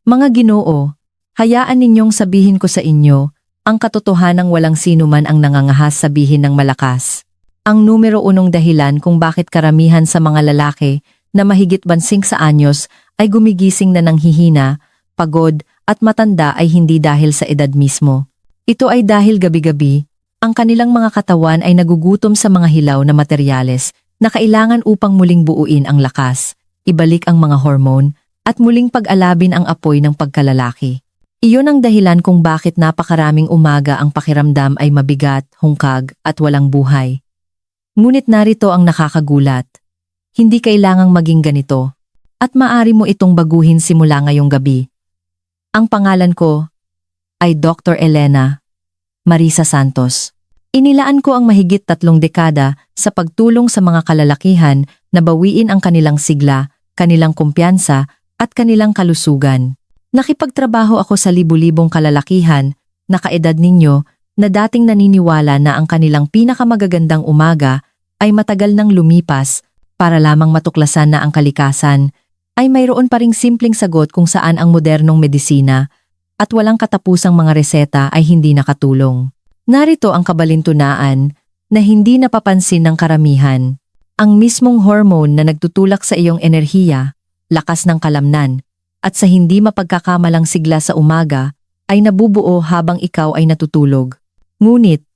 Mga Ginoo, hayaan ninyong sabihin ko sa inyo, ang katotohanang walang sino man ang nangangahas sabihin ng malakas. Ang numero unong dahilan kung bakit karamihan sa mga lalaki na mahigit 20 anyos ay gumigising na nanghihina, pagod at matanda ay hindi dahil sa edad mismo. Ito ay dahil gabi-gabi, ang kanilang mga katawan ay nagugutom sa mga hilaw na materyales na kailangan upang muling buuin ang lakas, ibalik ang mga hormone, at muling pag-alabin ang apoy ng pagkalalaki. Iyon ang dahilan kung bakit napakaraming umaga ang pakiramdam ay mabigat, hungkag, at walang buhay. Ngunit narito ang nakakagulat. Hindi kailangang maging ganito. At maaari mo itong baguhin simula ngayong gabi. Ang pangalan ko ay Dr. Elena Marisa Santos. Inilaan ko ang mahigit 3 dekada sa pagtulong sa mga kalalakihan na bawiin ang kanilang sigla, kanilang kumpiyansa, at kanilang kalusugan. Nakipagtrabaho ako sa libu-libong kalalakihan na kaedad ninyo na dating naniniwala na ang kanilang pinakamagagandang umaga ay matagal nang lumipas para lamang matuklasan na ang kalikasan ay mayroon pa ring simpleng sagot kung saan ang modernong medisina at walang katapusang mga reseta ay hindi nakatulong. Narito ang kabalintunaan na hindi napapansin ng karamihan. Ang mismong hormone na nagtutulak sa iyong enerhiya, lakas ng kalamnan, at sa hindi mapagkakamalang sigla sa umaga, ay nabubuo habang ikaw ay natutulog. Ngunit,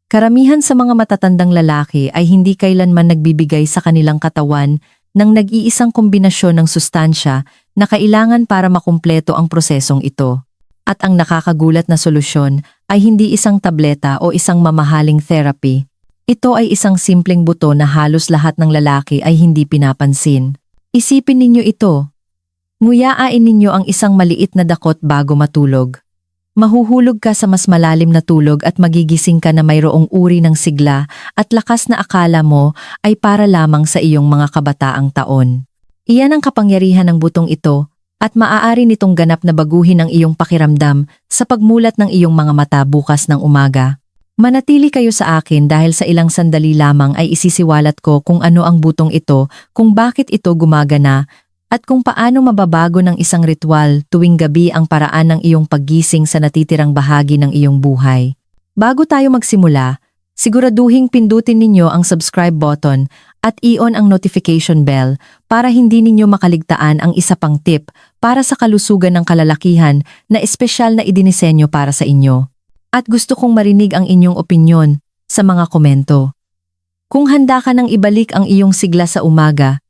karamihan sa mga matatandang lalaki ay hindi kailanman nagbibigay sa kanilang katawan ng nag-iisang kombinasyon ng sustansya na kailangan para makumpleto ang prosesong ito. At ang nakakagulat na solusyon ay hindi isang tableta o isang mamahaling therapy. Ito ay isang simpleng buto na halos lahat ng lalaki ay hindi pinapansin. Isipin ninyo ito. Nguyain ninyo ang isang maliit na dakot bago matulog. Mahuhulog ka sa mas malalim na tulog at magigising ka na mayroong uri ng sigla at lakas na akala mo ay para lamang sa iyong mga kabataang taon. Iyan ang kapangyarihan ng butong ito at maaari nitong ganap na baguhin ang iyong pakiramdam sa pagmulat ng iyong mga mata bukas ng umaga. Manatili kayo sa akin dahil sa ilang sandali lamang ay isisiwalat ko kung ano ang butong ito, kung bakit ito gumagana, at kung paano mababago ng isang ritual tuwing gabi ang paraan ng iyong paggising sa natitirang bahagi ng iyong buhay. Bago tayo magsimula, siguraduhing pindutin ninyo ang subscribe button at i-on ang notification bell para hindi ninyo makaligtaan ang isa pang tip para sa kalusugan ng kalalakihan na espesyal na idinisenyo para sa inyo. At gusto kong marinig ang inyong opinyon sa mga komento. Kung handa ka nang ibalik ang iyong sigla sa umaga,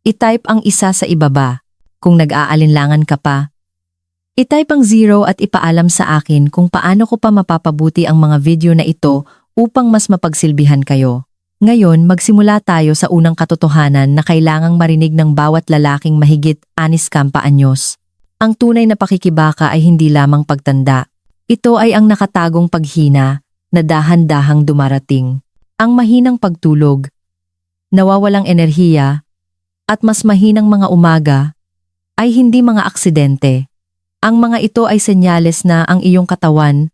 i-type ang isa sa ibaba. Kung nag-aalinlangan ka pa, i-type ang 0 at ipaalam sa akin kung paano ko pa mapapabuti ang mga video na ito upang mas mapagsilbihan kayo. Ngayon, magsimula tayo sa unang katotohanan na kailangang marinig ng bawat lalaking mahigit 60 anyos. Ang tunay na pakikibaka ay hindi lamang pagtanda. Ito ay ang nakatagong paghina na dahan-dahang dumarating. Ang mahinang pagtulog, nawawalang enerhiya, at mas mahinang mga umaga ay hindi mga aksidente. Ang mga ito ay senyales na ang iyong katawan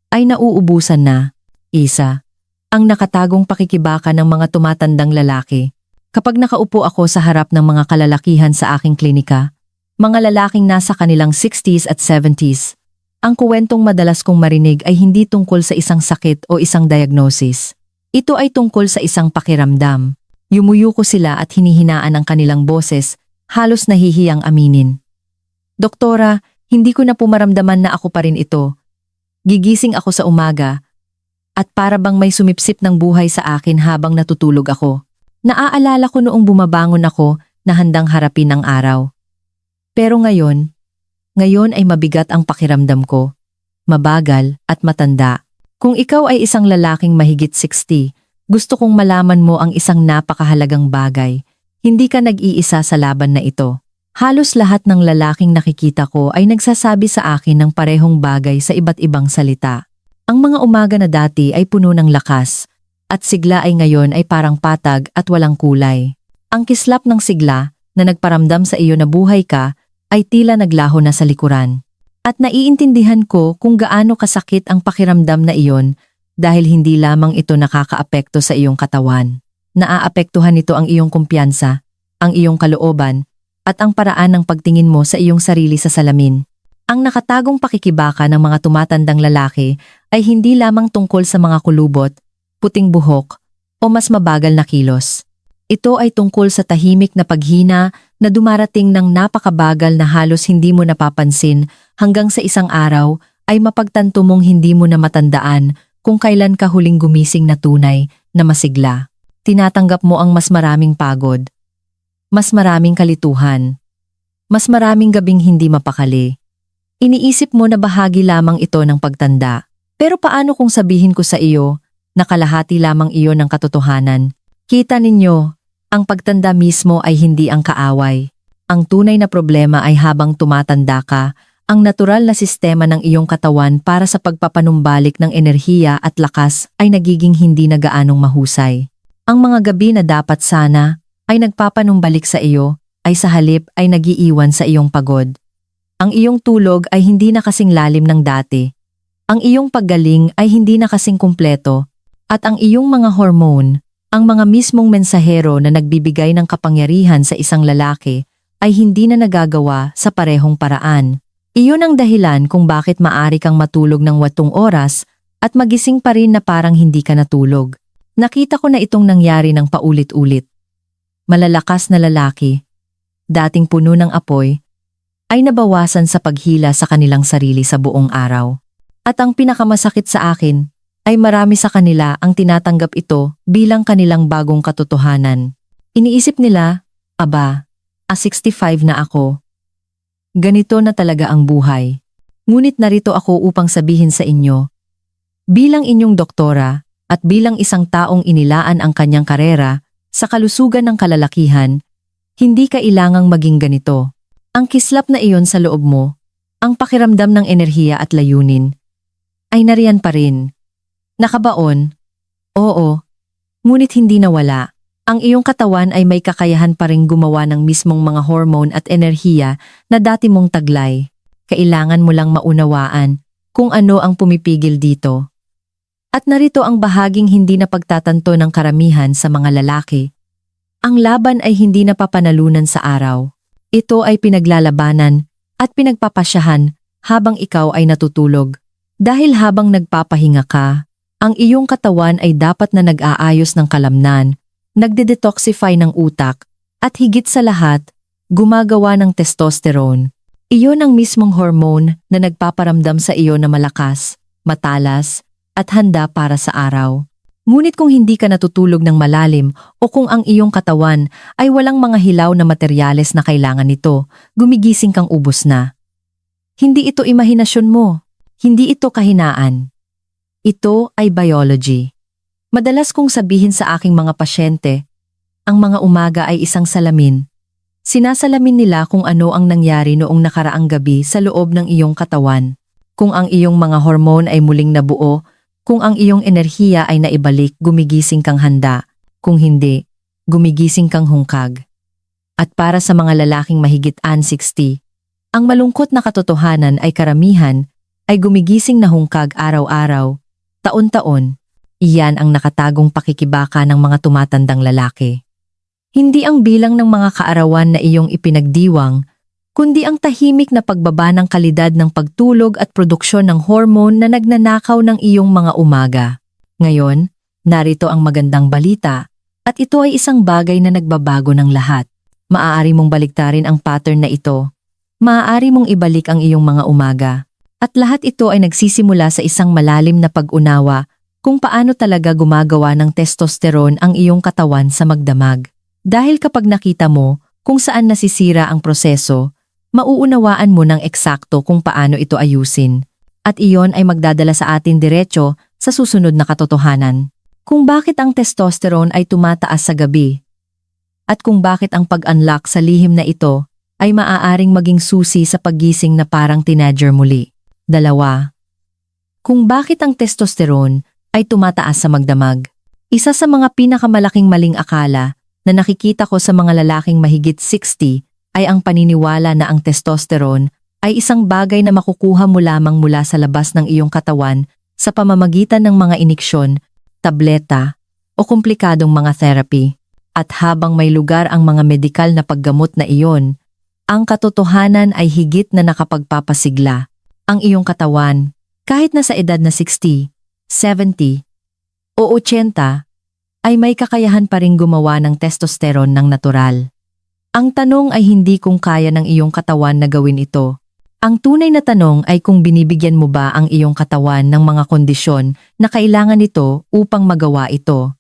ay nauubusan na. Isa, ang nakatagong pakikibaka ng mga tumatandang lalaki. Kapag nakaupo ako sa harap ng mga kalalakihan sa aking klinika, mga lalaking nasa kanilang 60s at 70s, ang kuwentong madalas kong marinig ay hindi tungkol sa isang sakit o isang diagnosis. Ito ay tungkol sa isang pakiramdam. Yumuyuko sila at hinihinaan ang kanilang boses, halos nahihiyang aminin. Doktora, hindi ko na pumaramdaman na ako pa rin ito. Gigising ako sa umaga, at para bang may sumipsip ng buhay sa akin habang natutulog ako. Naaalala ko noong bumabangon ako na handang harapin ang araw. Pero ngayon ay mabigat ang pakiramdam ko, mabagal at matanda. Kung ikaw ay isang lalaking mahigit 60, gusto kong malaman mo ang isang napakahalagang bagay. Hindi ka nag-iisa sa laban na ito. Halos lahat ng lalaking nakikita ko ay nagsasabi sa akin ng parehong bagay sa iba't ibang salita. Ang mga umaga na dati ay puno ng lakas, at sigla ay ngayon ay parang patag at walang kulay. Ang kislap ng sigla na nagparamdam sa iyo na buhay ka ay tila naglaho na sa likuran. At naiintindihan ko kung gaano kasakit ang pakiramdam na iyon dahil hindi lamang ito nakakaapekto sa iyong katawan. Naaapektuhan nito ang iyong kumpiyansa, ang iyong kalooban, at ang paraan ng pagtingin mo sa iyong sarili sa salamin. Ang nakatagong pakikibaka ng mga tumatandang lalaki ay hindi lamang tungkol sa mga kulubot, puting buhok, o mas mabagal na kilos. Ito ay tungkol sa tahimik na paghina na dumarating ng napakabagal na halos hindi mo napapansin hanggang sa isang araw ay mapagtanto mong hindi mo na matandaan kung kailan ka huling gumising na tunay na masigla. Tinatanggap mo ang mas maraming pagod, mas maraming kalituhan, mas maraming gabing hindi mapakali. Iniisip mo na bahagi lamang ito ng pagtanda. Pero paano kung sabihin ko sa iyo na kalahati lamang iyon ng katotohanan? Kita ninyo, ang pagtanda mismo ay hindi ang kaaway. Ang tunay na problema ay habang tumatanda ka, ang natural na sistema ng iyong katawan para sa pagpapanumbalik ng enerhiya at lakas ay nagiging hindi na gaanong mahusay. Ang mga gabi na dapat sana ay nagpapanumbalik sa iyo, ay sa halip ay nagiiwan sa iyong pagod. Ang iyong tulog ay hindi na kasing lalim ng dati. Ang iyong paggaling ay hindi na kasing kumpleto. At ang iyong mga hormone, ang mga mismong mensahero na nagbibigay ng kapangyarihan sa isang lalaki, ay hindi na nagagawa sa parehong paraan. Iyon ang dahilan kung bakit maari kang matulog ng 8 oras at magising pa rin na parang hindi ka natulog. Nakita ko na itong nangyari ng paulit-ulit. Malalakas na lalaki, dating puno ng apoy, ay nabawasan sa paghila sa kanilang sarili sa buong araw. At ang pinakamasakit sa akin, ay marami sa kanila ang tinatanggap ito bilang kanilang bagong katotohanan. Iniisip nila, aba, 65 na ako. Ganito na talaga ang buhay. Ngunit narito ako upang sabihin sa inyo, bilang inyong doktora, at bilang isang taong inilaan ang kanyang karera sa kalusugan ng kalalakihan, hindi kailangang maging ganito. Ang kislap na iyon sa loob mo, ang pakiramdam ng enerhiya at layunin, ay nariyan pa rin. Nakabaon, oo, ngunit hindi nawala. Ang iyong katawan ay may kakayahan pa ring gumawa ng mismong mga hormone at enerhiya na dati mong taglay. Kailangan mo lang maunawaan kung ano ang pumipigil dito. At narito ang bahaging hindi na pagtatanto ng karamihan sa mga lalaki. Ang laban ay hindi napapanalunan sa araw. Ito ay pinaglalabanan at pinagpapasyahan habang ikaw ay natutulog. Dahil habang nagpapahinga ka, ang iyong katawan ay dapat na nag-aayos ng kalamnan, nagde-detoxify ng utak, at higit sa lahat, gumagawa ng testosterone. Iyon ang mismong hormone na nagpaparamdam sa iyo na malakas, matalas, at handa para sa araw. Ngunit kung hindi ka natutulog ng malalim o kung ang iyong katawan ay walang mga hilaw na materyales na kailangan nito, gumigising kang ubos na. Hindi ito imahinasyon mo. Hindi ito kahinaan. Ito ay biology. Madalas kong sabihin sa aking mga pasyente, ang mga umaga ay isang salamin. Sinasalamin nila kung ano ang nangyari noong nakaraang gabi sa loob ng iyong katawan. Kung ang iyong mga hormone ay muling nabuo, kung ang iyong enerhiya ay naibalik, gumigising kang handa. Kung hindi, gumigising kang hungkag. At para sa mga lalaking mahigit 60, ang malungkot na katotohanan ay karamihan ay gumigising na hungkag araw-araw, taon-taon. Iyan ang nakatagong pakikibaka ng mga tumatandang lalaki. Hindi ang bilang ng mga kaarawan na iyong ipinagdiwang, kundi ang tahimik na pagbaba ng kalidad ng pagtulog at produksyon ng hormone na nagnanakaw ng iyong mga umaga. Ngayon, narito ang magandang balita, at ito ay isang bagay na nagbabago ng lahat. Maaari mong baliktarin ang pattern na ito. Maaari mong ibalik ang iyong mga umaga. At lahat ito ay nagsisimula sa isang malalim na pag-unawa kung paano talaga gumagawa ng testosterone ang iyong katawan sa magdamag. Dahil kapag nakita mo kung saan nasisira ang proseso, mauunawaan mo ng eksakto kung paano ito ayusin. At iyon ay magdadala sa atin diretso sa susunod na katotohanan. Kung bakit ang testosterone ay tumataas sa gabi. At kung bakit ang pag-unlock sa lihim na ito ay maaaring maging susi sa paggising na parang teenager muli. 2. Kung bakit ang testosterone ay tumataas sa magdamag. Isa sa mga pinakamalaking maling akala na nakikita ko sa mga lalaking mahigit 60 ay ang paniniwala na ang testosterone ay isang bagay na makukuha mo lamang mula sa labas ng iyong katawan sa pamamagitan ng mga iniksyon, tableta, o komplikadong mga therapy. At habang may lugar ang mga medikal na paggamot na iyon, Ang katotohanan ay higit na nakapagpapasigla. Ang iyong katawan, kahit na sa edad na 60, 70, o 80, ay may kakayahan pa ring gumawa ng testosterone ng natural. Ang tanong ay hindi kung kaya ng iyong katawan na gawin ito. Ang tunay na tanong ay kung binibigyan mo ba ang iyong katawan ng mga kondisyon na kailangan nito upang magawa ito.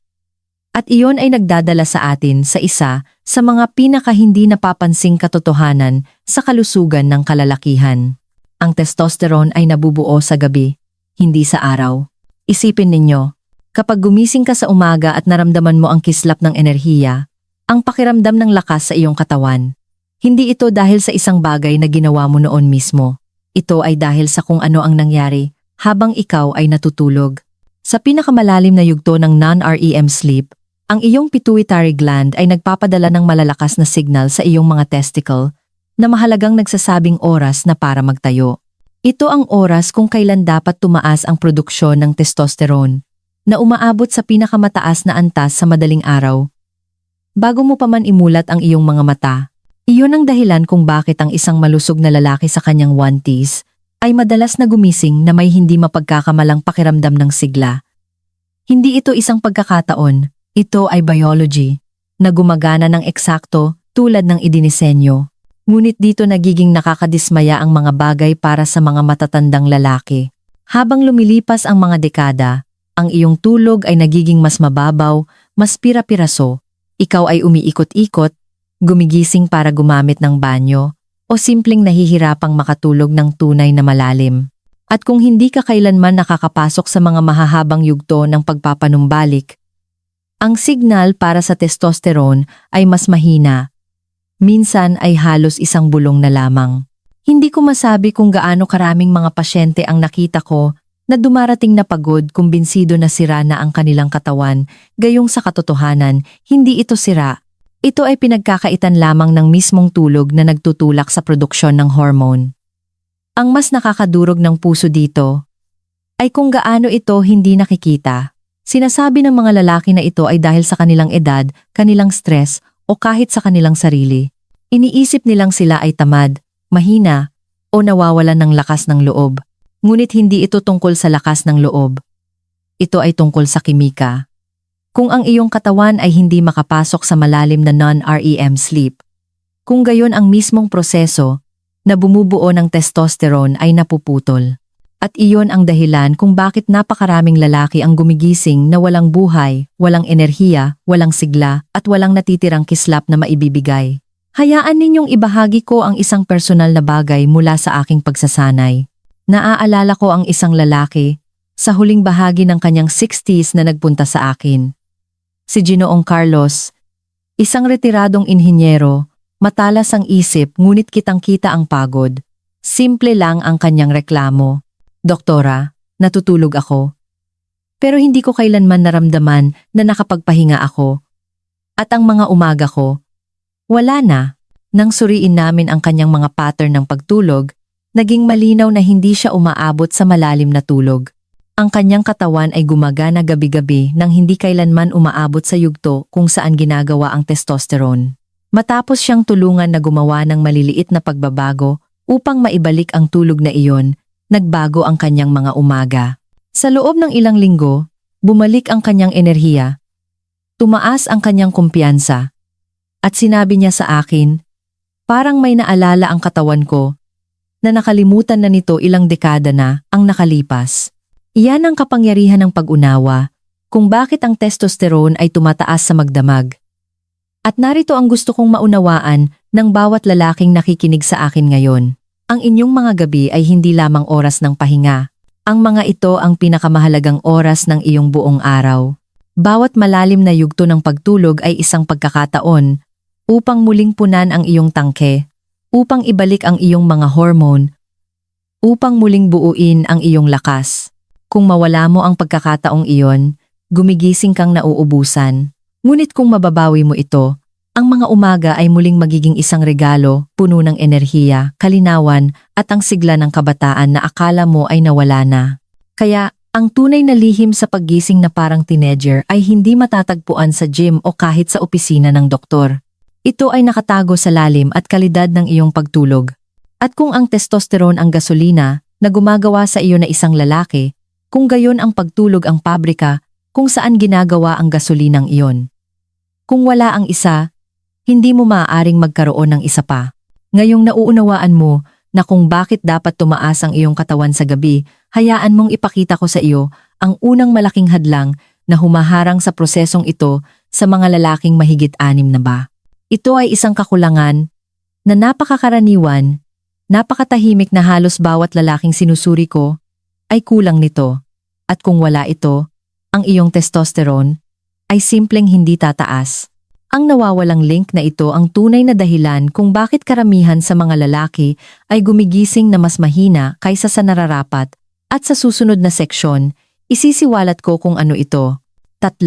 At iyon ay nagdadala sa atin sa isa sa mga pinaka hindi napapansing katotohanan sa kalusugan ng kalalakihan. Ang testosterone ay nabubuo sa gabi, hindi sa araw. Isipin ninyo, kapag gumising ka sa umaga at naramdaman mo ang kislap ng enerhiya, ang pakiramdam ng lakas sa iyong katawan, hindi ito dahil sa isang bagay na ginawa mo noon mismo. Ito ay dahil sa kung ano ang nangyari habang ikaw ay natutulog. Sa pinakamalalim na yugto ng non-REM sleep, ang iyong pituitary gland ay nagpapadala ng malalakas na signal sa iyong mga testicle na mahalagang nagsasabing oras na para magtayo. Ito ang oras kung kailan dapat tumaas ang produksyon ng testosterone na umaabot sa pinakamataas na antas sa madaling araw. Bago mo pa man imulat ang iyong mga mata, iyon ang dahilan kung bakit ang isang malusog na lalaki sa kanyang 20s ay madalas na gumising na may hindi mapagkakamalang pakiramdam ng sigla. Hindi ito isang pagkakataon, ito ay biology na gumagana ng eksakto tulad ng idinisenyo. Ngunit dito nagiging nakakadismaya ang mga bagay para sa mga matatandang lalaki. Habang lumilipas ang mga dekada, ang iyong tulog ay nagiging mas mababaw, mas pira-piraso. Ikaw ay umiikot-ikot, gumigising para gumamit ng banyo, o simpleng nahihirapang makatulog ng tunay na malalim. At kung hindi ka kailanman nakakapasok sa mga mahahabang yugto ng pagpapanumbalik, ang signal para sa testosterone ay mas mahina. Minsan ay halos isang bulong na lamang. Hindi ko masabi kung gaano karaming mga pasyente ang nakita ko na dumarating na pagod, kumbinsido na sira na ang kanilang katawan, gayong sa katotohanan, hindi ito sira. Ito ay pinagkakaitan lamang ng mismong tulog na nagtutulak sa produksyon ng hormone. Ang mas nakakadurog ng puso dito ay kung gaano ito hindi nakikita. Sinasabi ng mga lalaki na ito ay dahil sa kanilang edad, kanilang stress, o kahit sa kanilang sarili. Iniisip nilang sila ay tamad, mahina, o nawawalan ng lakas ng loob. Ngunit hindi ito tungkol sa lakas ng loob. Ito ay tungkol sa kimika. Kung ang iyong katawan ay hindi makapasok sa malalim na non-REM sleep, kung gayon ang mismong proseso na bumubuo ng testosterone ay napuputol. At iyon ang dahilan kung bakit napakaraming lalaki ang gumigising na walang buhay, walang enerhiya, walang sigla, at walang natitirang kislap na maibibigay. Hayaan ninyong ibahagi ko ang isang personal na bagay mula sa aking pagsasanay. Naaalala ko ang isang lalaki sa huling bahagi ng kanyang 60s na nagpunta sa akin. Si Ginoong Carlos, isang retiradong inhinyero, matalas ang isip ngunit kitang-kita ang pagod. Simple lang ang kanyang reklamo. Doktora, natutulog ako. Pero hindi ko kailanman naramdaman na nakapagpahinga ako. At ang mga umaga ko, wala na. Nang suriin namin ang kanyang mga pattern ng pagtulog, naging malinaw na hindi siya umaabot sa malalim na tulog. Ang kanyang katawan ay gumagana gabi-gabi nang hindi kailanman umaabot sa yugto kung saan ginagawa ang testosterone. Matapos siyang tulungan na gumawa ng maliliit na pagbabago upang maibalik ang tulog na iyon, nagbago ang kanyang mga umaga. Sa loob ng ilang linggo, bumalik ang kanyang enerhiya. Tumaas ang kanyang kumpiyansa. At sinabi niya sa akin, parang may naalala ang katawan ko, na nakalimutan na nito ilang dekada na ang nakalipas. Iyan ang kapangyarihan ng pag-unawa, kung bakit ang testosterone ay tumataas sa magdamag. At narito ang gusto kong maunawaan ng bawat lalaking nakikinig sa akin ngayon. Ang inyong mga gabi ay hindi lamang oras ng pahinga. Ang mga ito ang pinakamahalagang oras ng iyong buong araw. Bawat malalim na yugto ng pagtulog ay isang pagkakataon upang muling punan ang iyong tangke, upang ibalik ang iyong mga hormone, upang muling buuin ang iyong lakas. Kung mawala mo ang pagkakataong iyon, gumigising kang nauubusan. Ngunit kung mababawi mo ito, ang mga umaga ay muling magiging isang regalo, puno ng enerhiya, kalinawan, at ang sigla ng kabataan na akala mo ay nawala na. Kaya, ang tunay na lihim sa paggising na parang teenager ay hindi matatagpuan sa gym o kahit sa opisina ng doktor. Ito ay nakatago sa lalim at kalidad ng iyong pagtulog. At kung ang testosterone ang gasolina na gumagawa sa iyo na isang lalaki, kung gayon ang pagtulog ang pabrika kung saan ginagawa ang gasolinang iyon. Kung wala ang isa, hindi mo maaaring magkaroon ng isa pa. Ngayong nauunawaan mo na kung bakit dapat tumaas ang iyong katawan sa gabi, hayaan mong ipakita ko sa iyo ang unang malaking hadlang na humaharang sa prosesong ito sa mga lalaking mahigit-anim na ba. Ito ay isang kakulangan na napakakaraniwan, napakatahimik na halos bawat lalaking sinusuri ko ay kulang nito. At kung wala ito, ang iyong testosterone ay simpleng hindi tataas. Ang nawawalang link na ito ang tunay na dahilan kung bakit karamihan sa mga lalaki ay gumigising na mas mahina kaysa sa nararapat. At sa susunod na seksyon, isisiwalat ko kung ano ito. 3.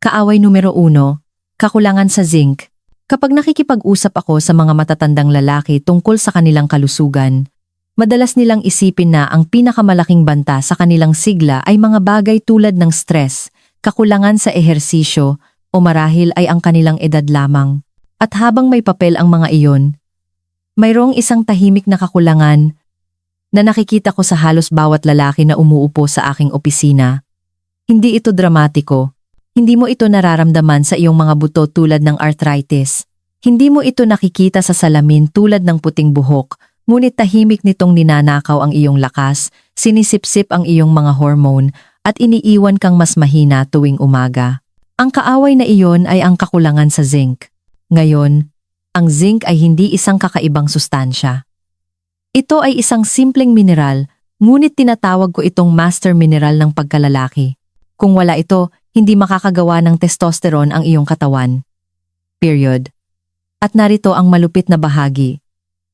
Kaaway numero 1. Kakulangan sa zinc. Kapag nakikipag-usap ako sa mga matatandang lalaki tungkol sa kanilang kalusugan, madalas nilang isipin na ang pinakamalaking banta sa kanilang sigla ay mga bagay tulad ng stress, kakulangan sa ehersisyo, o marahil ay ang kanilang edad lamang. At habang may papel ang mga iyon, mayroong isang tahimik na kakulangan na nakikita ko sa halos bawat lalaki na umuupo sa aking opisina. Hindi ito dramatiko. Hindi mo ito nararamdaman sa iyong mga buto tulad ng arthritis. Hindi mo ito nakikita sa salamin tulad ng puting buhok, ngunit tahimik nitong ninanakaw ang iyong lakas, sinisipsip ang iyong mga hormone, at iniiwan kang mas mahina tuwing umaga. Ang kaaway na iyon ay ang kakulangan sa zinc. Ngayon, ang zinc ay hindi isang kakaibang sustansya. Ito ay isang simpleng mineral, ngunit tinatawag ko itong master mineral ng pagkalalaki. Kung wala ito, hindi makakagawa ng testosterone ang iyong katawan. Period. At narito ang malupit na bahagi.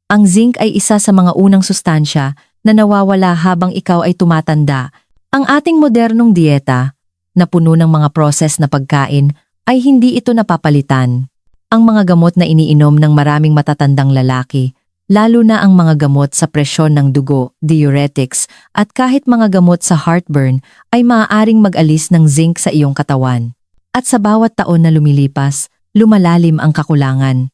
Ang zinc ay isa sa mga unang sustansya na nawawala habang ikaw ay tumatanda. Ang ating modernong dieta, na puno ng mga processed na pagkain, ay hindi ito napapalitan. Ang mga gamot na iniinom ng maraming matatandang lalaki, lalo na ang mga gamot sa presyon ng dugo, diuretics, at kahit mga gamot sa heartburn ay maaaring mag-alis ng zinc sa iyong katawan. At sa bawat taon na lumilipas, lumalalim ang kakulangan.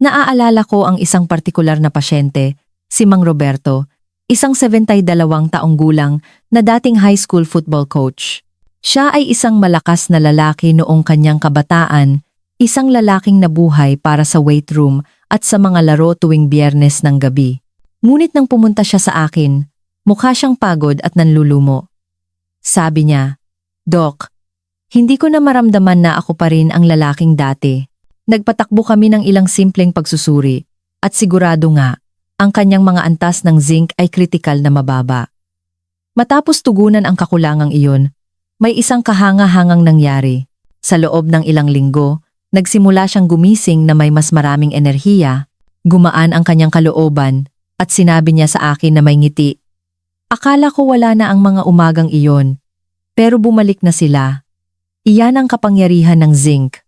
Naaalala ko ang isang partikular na pasyente, si Mang Roberto, isang 72 taong gulang na dating high school football coach. Siya ay isang malakas na lalaki noong kanyang kabataan, isang lalaking nabuhay para sa weight room at sa mga laro tuwing Biyernes ng gabi. Ngunit nang pumunta siya sa akin, mukha siyang pagod at nanlulumo. Sabi niya, "Doc, hindi ko na maramdaman na ako pa rin ang lalaking dati." Nagpatakbo kami ng ilang simpleng pagsusuri, at sigurado nga, ang kanyang mga antas ng zinc ay kritikal na mababa. Matapos tugunan ang kakulangang iyon, may isang kahanga-hangang nangyari. Sa loob ng ilang linggo, nagsimula siyang gumising na may mas maraming enerhiya, gumaan ang kanyang kalooban, at sinabi niya sa akin na may ngiti. Akala ko wala na ang mga umagang iyon, pero bumalik na sila. Iyan ang kapangyarihan ng zinc.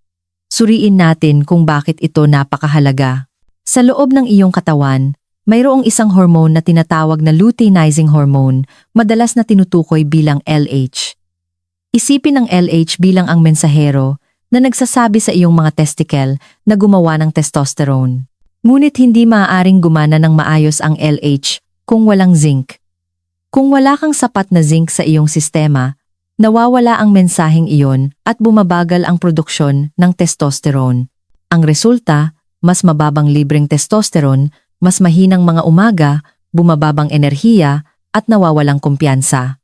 Suriin natin kung bakit ito napakahalaga. Sa loob ng iyong katawan, mayroong isang hormone na tinatawag na luteinizing hormone, madalas na tinutukoy bilang LH. Isipin ang LH bilang ang mensahero na nagsasabi sa iyong mga testicle na gumawa ng testosterone. Ngunit hindi maaaring gumana ng maayos ang LH kung walang zinc. Kung wala kang sapat na zinc sa iyong sistema, nawawala ang mensaheng iyon at bumabagal ang produksyon ng testosterone. Ang resulta, mas mababang libreng testosterone, mas mahinang mga umaga, bumababang enerhiya, at nawawalang kumpiyansa.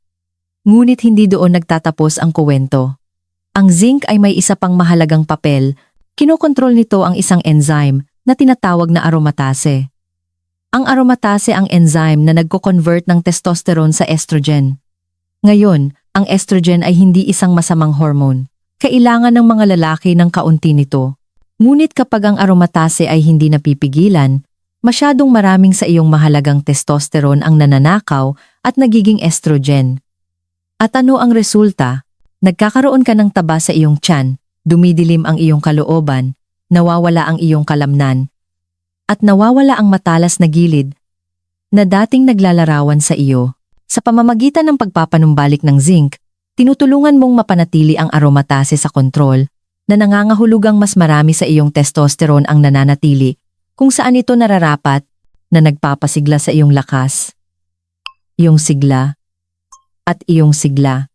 Ngunit hindi doon nagtatapos ang kuwento. Ang zinc ay may isa pang mahalagang papel. Kinokontrol nito ang isang enzyme na tinatawag na aromatase. Ang aromatase ang enzyme na nagko-convert ng testosterone sa estrogen. Ngayon, ang estrogen ay hindi isang masamang hormone. Kailangan ng mga lalaki ng kaunti nito. Ngunit kapag ang aromatase ay hindi napipigilan, masyadong maraming sa iyong mahalagang testosterone ang nananakaw at nagiging estrogen. At ano ang resulta? Nagkakaroon ka ng taba sa iyong tiyan, dumidilim ang iyong kalooban, nawawala ang iyong kalamnan, at nawawala ang matalas na gilid na dating naglalarawan sa iyo. Sa pamamagitan ng pagpapanumbalik ng zinc, tinutulungan mong mapanatili ang aromatase sa kontrol na nangangahulugang mas marami sa iyong testosterone ang nananatili, kung saan ito nararapat, na nagpapasigla sa iyong lakas, iyong sigla, at iyong sigla.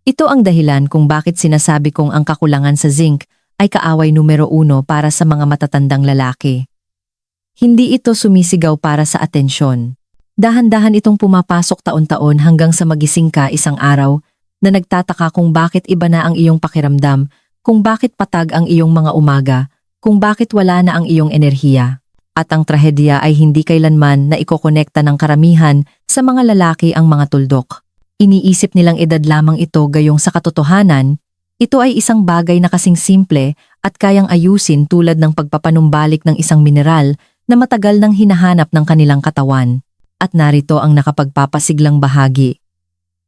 Ito ang dahilan kung bakit sinasabi kong ang kakulangan sa zinc ay kaaway numero 1 para sa mga matatandang lalaki. Hindi ito sumisigaw para sa atensyon. Dahan-dahan itong pumapasok taon-taon hanggang sa magising ka isang araw na nagtataka kung bakit iba na ang iyong pakiramdam, kung bakit patag ang iyong mga umaga, kung bakit wala na ang iyong enerhiya. At ang trahedya ay hindi kailanman na ikokonekta ng karamihan sa mga lalaki ang mga tuldok. Iniisip nilang edad lamang ito gayong sa katotohanan, ito ay isang bagay na kasing simple at kayang ayusin tulad ng pagpapanumbalik ng isang mineral na matagal nang hinahanap ng kanilang katawan. At narito ang nakapagpapasiglang bahagi.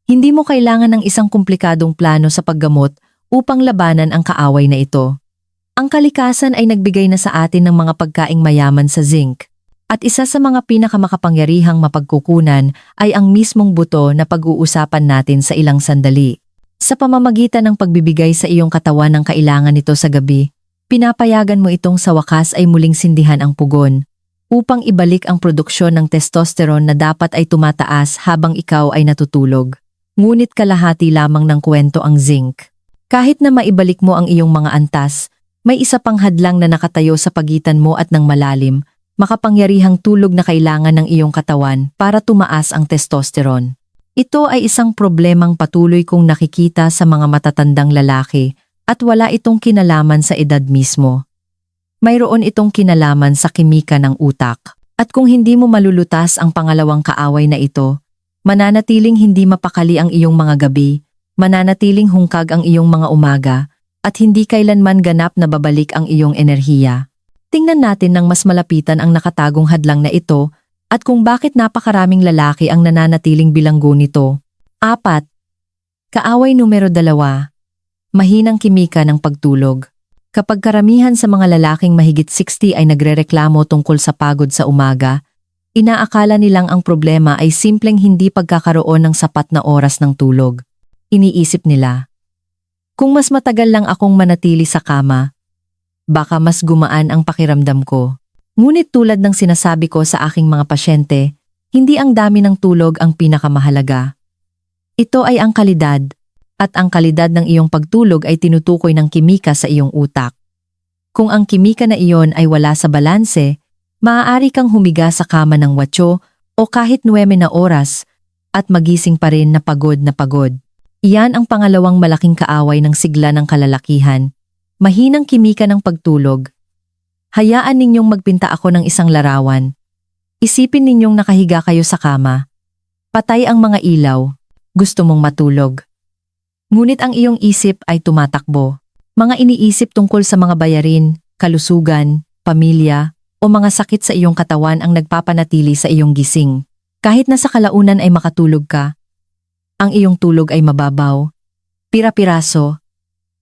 Hindi mo kailangan ng isang komplikadong plano sa paggamot upang labanan ang kaaway na ito. Ang kalikasan ay nagbigay na sa atin ng mga pagkaing mayaman sa zinc. At isa sa mga pinakamakapangyarihang mapagkukunan ay ang mismong buto na pag-uusapan natin sa ilang sandali. Sa pamamagitan ng pagbibigay sa iyong katawan ng kailangan nito sa gabi, pinapayagan mo itong sa wakas ay muling sindihan ang pugon, upang ibalik ang produksyon ng testosterone na dapat ay tumataas habang ikaw ay natutulog. Ngunit kalahati lamang ng kwento ang zinc. Kahit na maibalik mo ang iyong mga antas, may isa pang hadlang na nakatayo sa pagitan mo at ng malalim, makapangyarihang tulog na kailangan ng iyong katawan para tumaas ang testosterone. Ito ay isang problemang patuloy kong nakikita sa mga matatandang lalaki at wala itong kinalaman sa edad mismo. Mayroon itong kinalaman sa kimika ng utak. At kung hindi mo malulutas ang pangalawang kaaway na ito, mananatiling hindi mapakali ang iyong mga gabi, mananatiling hungkag ang iyong mga umaga, at hindi kailanman ganap na babalik ang iyong enerhiya. Tingnan natin ng mas malapitan ang nakatagong hadlang na ito at kung bakit napakaraming lalaki ang nananatiling bilanggo nito. 4. Kaaway numero 2. Mahinang kimika ng pagtulog. Kapag karamihan sa mga lalaking mahigit 60 ay nagrereklamo tungkol sa pagod sa umaga, inaakala nilang ang problema ay simpleng hindi pagkakaroon ng sapat na oras ng tulog. Iniisip nila, kung mas matagal lang akong manatili sa kama, baka mas gumaan ang pakiramdam ko. Ngunit tulad ng sinasabi ko sa aking mga pasyente, hindi ang dami ng tulog ang pinakamahalaga. Ito ay ang kalidad, at ang kalidad ng iyong pagtulog ay tinutukoy ng kimika sa iyong utak. Kung ang kimika na iyon ay wala sa balanse, maaari kang humiga sa kama ng 8 o kahit 9 na oras at magising pa rin na pagod na pagod. Iyan ang pangalawang malaking kaaway ng sigla ng kalalakihan. Mahinang kimika ng pagtulog. Hayaan ninyong magpinta ako ng isang larawan. Isipin ninyong nakahiga kayo sa kama. Patay ang mga ilaw. Gusto mong matulog. Ngunit ang iyong isip ay tumatakbo. Mga iniisip tungkol sa mga bayarin, kalusugan, pamilya, o mga sakit sa iyong katawan ang nagpapanatili sa iyong gising. Kahit na sa kalaunan ay makatulog ka, ang iyong tulog ay mababaw, pira-piraso,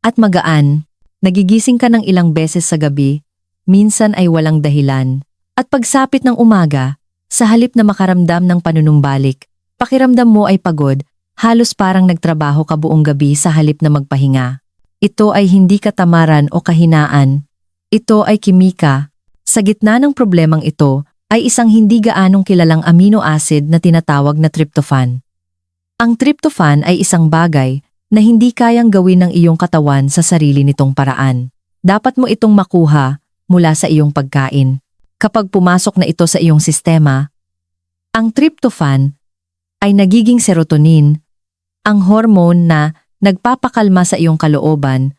at magaan. Nagigising ka ng ilang beses sa gabi, minsan ay walang dahilan. At pagsapit ng umaga, sa halip na makaramdam ng panunumbalik, pakiramdam mo ay pagod, halos parang nagtrabaho ka buong gabi sa halip na magpahinga. Ito ay hindi katamaran o kahinaan. Ito ay kimika. Sa gitna ng problemang ito, ay isang hindi gaanong kilalang amino acid na tinatawag na tryptophan. Ang tryptophan ay isang bagay na hindi kayang gawin ng iyong katawan sa sarili nitong paraan. Dapat mo itong makuha mula sa iyong pagkain. Kapag pumasok na ito sa iyong sistema, ang tryptophan ay nagiging serotonin, ang hormone na nagpapakalma sa iyong kalooban,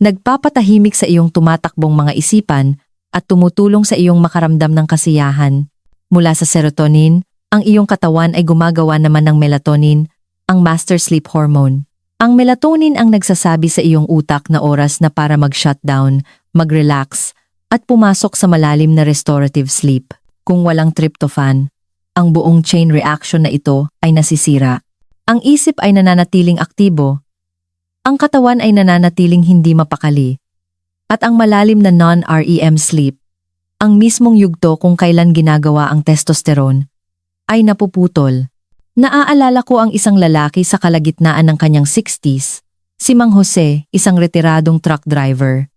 nagpapatahimik sa iyong tumatakbong mga isipan at tumutulong sa iyong makaramdam ng kasiyahan. Mula sa serotonin, ang iyong katawan ay gumagawa naman ng melatonin, ang master sleep hormone. Ang melatonin ang nagsasabi sa iyong utak na oras na para mag-shutdown, mag-relax, at pumasok sa malalim na restorative sleep. Kung walang tryptophan, ang buong chain reaction na ito ay nasisira. Ang isip ay nananatiling aktibo, ang katawan ay nananatiling hindi mapakali, at ang malalim na non-REM sleep, ang mismong yugto kung kailan ginagawa ang testosterone, ay napuputol. Naaalala ko ang isang lalaki sa kalagitnaan ng kanyang 60s, Si Mang Jose, isang retiradong truck driver,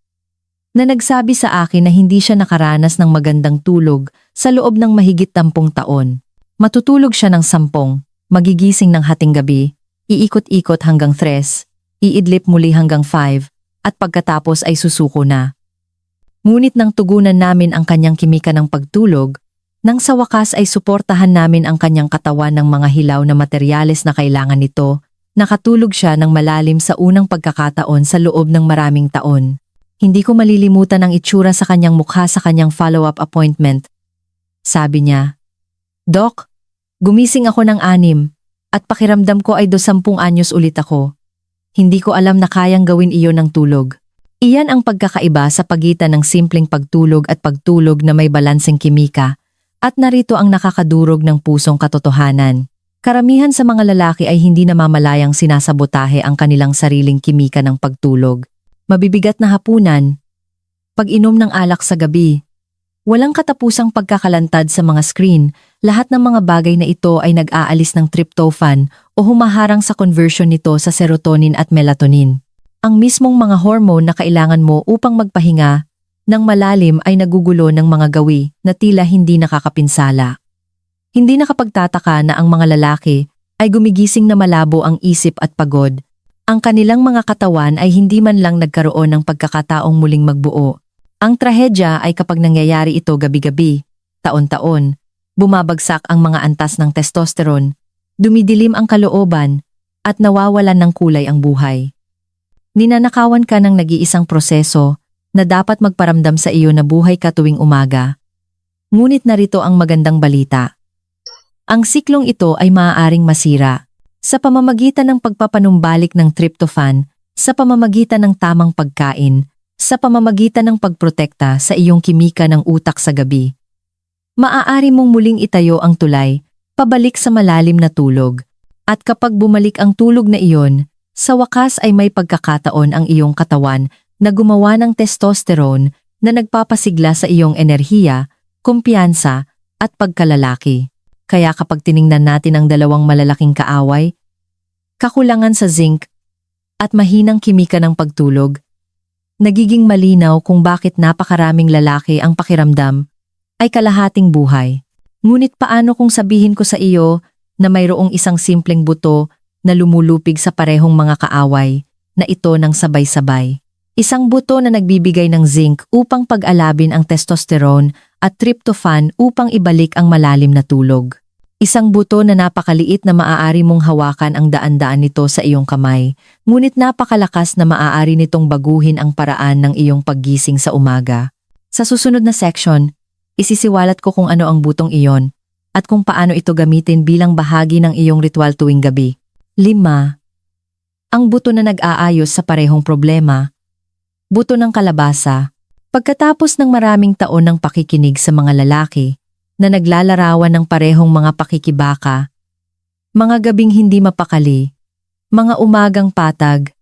na nagsabi sa akin na hindi siya nakaranas ng magandang tulog sa loob ng mahigit 10 taon. Matutulog siya ng 10, magigising ng hating gabi, iikot-ikot hanggang 3, iidlip muli hanggang 5, at pagkatapos ay susuko na. Ngunit nang tugunan namin ang kanyang kimika ng pagtulog, nang sa wakas ay suportahan namin ang kanyang katawan ng mga hilaw na materyales na kailangan nito, nakatulog siya ng malalim sa unang pagkakataon sa loob ng maraming taon. Hindi ko malilimutan ang itsura sa kanyang mukha sa kanyang follow-up appointment. Sabi niya, "Doc, gumising ako ng 6 at pakiramdam ko ay 20 anyos ulit ako. Hindi ko alam na kayang gawin iyon ng tulog." Iyan ang pagkakaiba sa pagitan ng simpleng pagtulog at pagtulog na may balanseng kimika, at narito ang nakakadurog ng pusong katotohanan. Karamihan sa mga lalaki ay hindi namamalayang sinasabotahe ang kanilang sariling kimika ng pagtulog. Mabibigat na hapunan, pag-inom ng alak sa gabi, walang katapusang pagkakalantad sa mga screen, lahat ng mga bagay na ito ay nag-aalis ng tryptophan o humaharang sa conversion nito sa serotonin at melatonin. Ang mismong mga hormone na kailangan mo upang magpahinga ng malalim ay nagugulo ng mga gawi na tila hindi nakakapinsala. Hindi nakapagtataka na ang mga lalaki ay gumigising na malabo ang isip at pagod. Ang kanilang mga katawan ay hindi man lang nagkaroon ng pagkakataong muling magbuo. Ang trahedya ay kapag nangyayari ito gabi-gabi, taon-taon, bumabagsak ang mga antas ng testosterone, dumidilim ang kalooban, at nawawalan ng kulay ang buhay. Ninanakawan ka ng nag-iisang proseso na dapat magparamdam sa iyo na buhay ka tuwing umaga. Ngunit narito ang magandang balita. Ang siklong ito ay maaaring masira sa pamamagitan ng pagpapanumbalik ng tryptophan, sa pamamagitan ng tamang pagkain, sa pamamagitan ng pagprotekta sa iyong kimika ng utak sa gabi. Maaari mong muling itayo ang tulay, pabalik sa malalim na tulog, at kapag bumalik ang tulog na iyon, sa wakas ay may pagkakataon ang iyong katawan na gumawa ng testosterone na nagpapasigla sa iyong enerhiya, kumpiyansa, at pagkalalaki. Kaya kapag tiningnan natin ang dalawang malalaking kaaway, kakulangan sa zinc at mahinang kimika ng pagtulog, nagiging malinaw kung bakit napakaraming lalaki ang pakiramdam ay kalahating buhay. Ngunit paano kung sabihin ko sa iyo na mayroong isang simpleng buto na lumulupig sa parehong mga kaaway na ito ng sabay-sabay? Isang buto na nagbibigay ng zinc upang pag-alabin ang testosterone at tryptophan upang ibalik ang malalim na tulog. Isang buto na napakaliit na maaari mong hawakan ang daan-daan nito sa iyong kamay, ngunit napakalakas na maaari nitong baguhin ang paraan ng iyong paggising sa umaga. Sa susunod na section, isisiwalat ko kung ano ang butong iyon at kung paano ito gamitin bilang bahagi ng iyong ritual tuwing gabi. 5. Ang buto na nag-aayos sa parehong problema. Buto ng kalabasa. Pagkatapos ng maraming taon ng pakikinig sa mga lalaki na naglalarawan ng parehong mga pakikibaka, mga gabing hindi mapakali, mga umagang patag,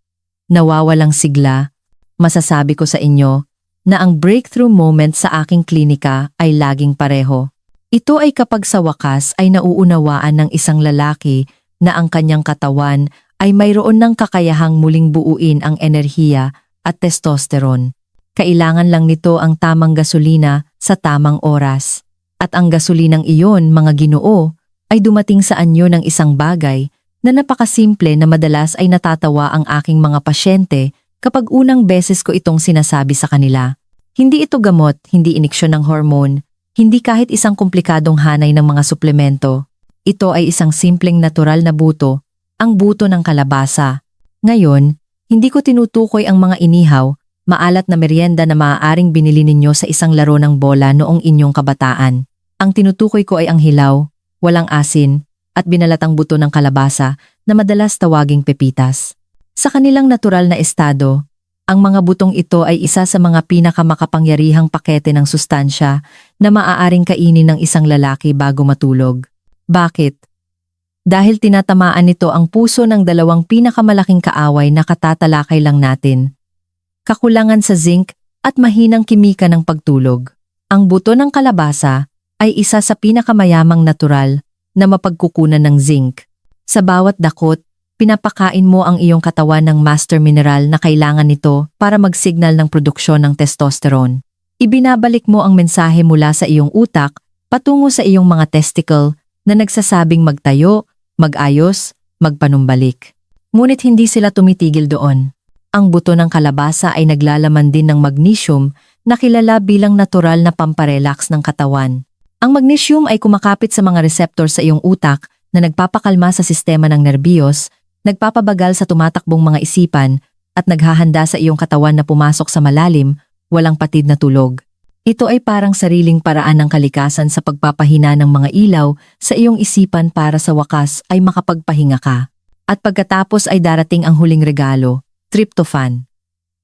nawawalang sigla, masasabi ko sa inyo na ang breakthrough moment sa aking klinika ay laging pareho. Ito ay kapag sa wakas ay nauunawaan ng isang lalaki na ang kanyang katawan ay mayroon ng kakayahang muling buuin ang enerhiya at testosterone. Kailangan lang nito ang tamang gasolina sa tamang oras. At ang gasolinang iyon, mga Ginoo, ay dumating sa anyo ng isang bagay na napakasimple na madalas ay natatawa ang aking mga pasyente kapag unang beses ko itong sinasabi sa kanila. Hindi ito gamot, hindi iniksyon ng hormone, hindi kahit isang komplikadong hanay ng mga suplemento. Ito ay isang simpleng natural na buto, ang buto ng kalabasa. Ngayon, hindi ko tinutukoy ang mga inihaw, maalat na merienda na maaaring binili ninyo sa isang laro ng bola noong inyong kabataan. Ang tinutukoy ko ay ang hilaw, walang asin, at binalatang buto ng kalabasa na madalas tawaging pepitas. Sa kanilang natural na estado, ang mga butong ito ay isa sa mga pinakamakapangyarihang pakete ng sustansya na maaaring kainin ng isang lalaki bago matulog. Bakit? Dahil tinatamaan nito ang puso ng dalawang pinakamalaking kaaway na katatalakay lang natin. Kakulangan sa zinc at mahinang kimika ng pagtulog. Ang buto ng kalabasa ay isa sa pinakamayamang natural na mapagkukunan ng zinc. Sa bawat dakot, pinapakain mo ang iyong katawan ng master mineral na kailangan nito para mag-signal ng produksyon ng testosterone. Ibinabalik mo ang mensahe mula sa iyong utak patungo sa iyong mga testicle na nagsasabing magtayo, mag-ayos, magpanumbalik. Ngunit hindi sila tumitigil doon. Ang buto ng kalabasa ay naglalaman din ng magnesium na kilala bilang natural na pamparelax ng katawan. Ang magnesium ay kumakapit sa mga receptor sa iyong utak na nagpapakalma sa sistema ng nerbiyos, nagpapabagal sa tumatakbong mga isipan, at naghahanda sa iyong katawan na pumasok sa malalim, walang patid na tulog. Ito ay parang sariling paraan ng kalikasan sa pagpapahina ng mga ilaw sa iyong isipan para sa wakas ay makapagpahinga ka. At pagkatapos ay darating ang huling regalo, tryptophan.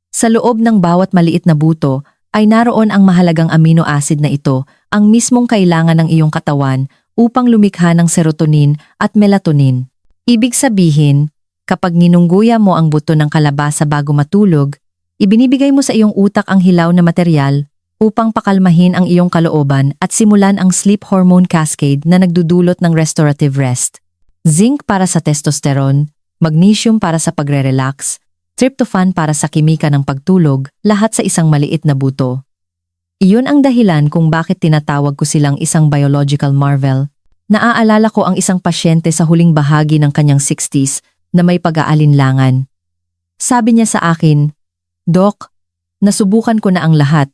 Sa loob ng bawat maliit na buto ay naroon ang mahalagang amino acid na ito, ang mismong kailangan ng iyong katawan upang lumikha ng serotonin at melatonin. Ibig sabihin, kapag ninungguya mo ang buto ng kalabasa bago matulog, ibinibigay mo sa iyong utak ang hilaw na materyal upang pakalmahin ang iyong kalooban at simulan ang sleep hormone cascade na nagdudulot ng restorative rest. Zinc para sa testosterone, magnesium para sa pagre-relax, tryptophan para sa kimika ng pagtulog, lahat sa isang maliit na buto. Iyon ang dahilan kung bakit tinatawag ko silang isang biological marvel. Naaalala ko ang isang pasyente sa huling bahagi ng kanyang 60s na may pag-aalinlangan. Sabi niya sa akin, "Dok, nasubukan ko na ang lahat.